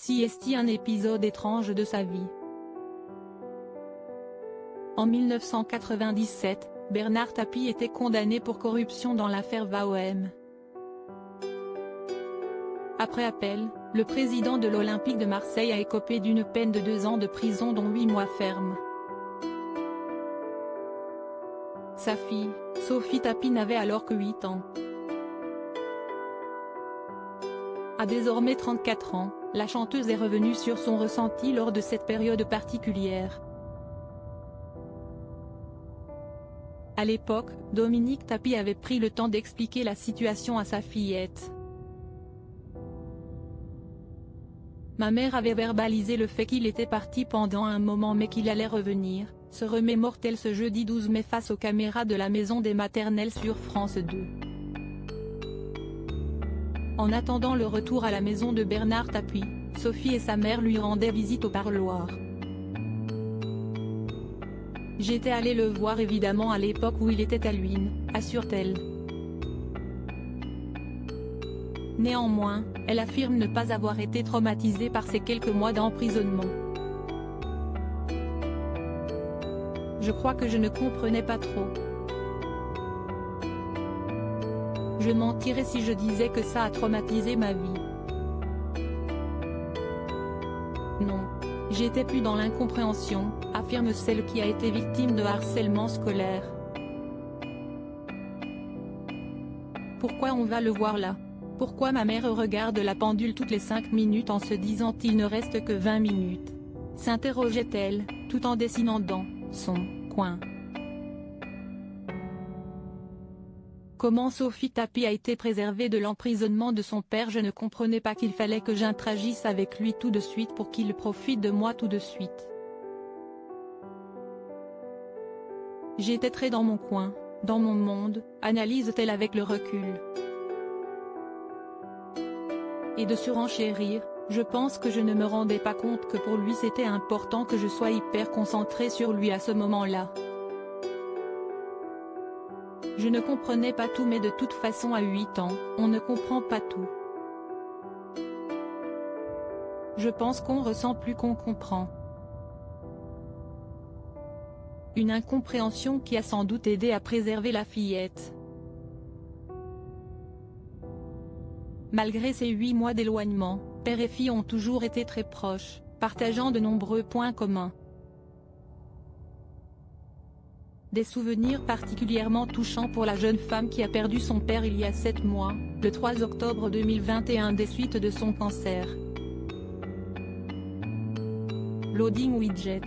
Si est un épisode étrange de sa vie. En 1997, Bernard Tapie était condamné pour corruption dans l'affaire VAOM. Après appel, le président de l'Olympique de Marseille a écopé d'une peine de 2 ans de prison dont 8 mois fermes. Sa fille, Sophie Tapie n'avait alors que 8 ans. À désormais 34 ans, la chanteuse est revenue sur son ressenti lors de cette période particulière. À l'époque, Dominique Tapie avait pris le temps d'expliquer la situation à sa fillette. Ma mère avait verbalisé le fait qu'il était parti pendant un moment mais qu'il allait revenir, se remémore-t-elle ce jeudi 12 mai face aux caméras de la maison des maternelles sur France 2. En attendant le retour à la maison de Bernard Tapie, Sophie et sa mère lui rendaient visite au parloir. J'étais allée le voir évidemment à l'époque où il était à Luynes, assure-t-elle. Néanmoins, elle affirme ne pas avoir été traumatisée par ces quelques mois d'emprisonnement. Je crois que je ne comprenais pas trop. Je mentirais si je disais que ça a traumatisé ma vie. Non. J'étais plus dans l'incompréhension, affirme celle qui a été victime de harcèlement scolaire. Pourquoi on va le voir là? Pourquoi ma mère regarde la pendule toutes les 5 minutes en se disant il ne reste que 20 minutes? S'interrogeait-elle, tout en dessinant dans son coin. Comment Sophie Tapie a été préservée de l'emprisonnement de son père? Je ne comprenais pas qu'il fallait que j'interagisse avec lui tout de suite pour qu'il profite de moi tout de suite. J'étais très dans mon coin, dans mon monde, analyse-t-elle avec le recul. Et de surenchérir, je pense que je ne me rendais pas compte que pour lui c'était important que je sois hyper concentrée sur lui à ce moment-là. Je ne comprenais pas tout mais de toute façon à 8 ans, on ne comprend pas tout. Je pense qu'on ressent plus qu'on comprend. Une incompréhension qui a sans doute aidé à préserver la fillette. Malgré ces 8 mois d'éloignement, père et fille ont toujours été très proches, partageant de nombreux points communs. Des souvenirs particulièrement touchants pour la jeune femme qui a perdu son père il y a 7 mois, le 3 octobre 2021 des suites de son cancer. Loading widget.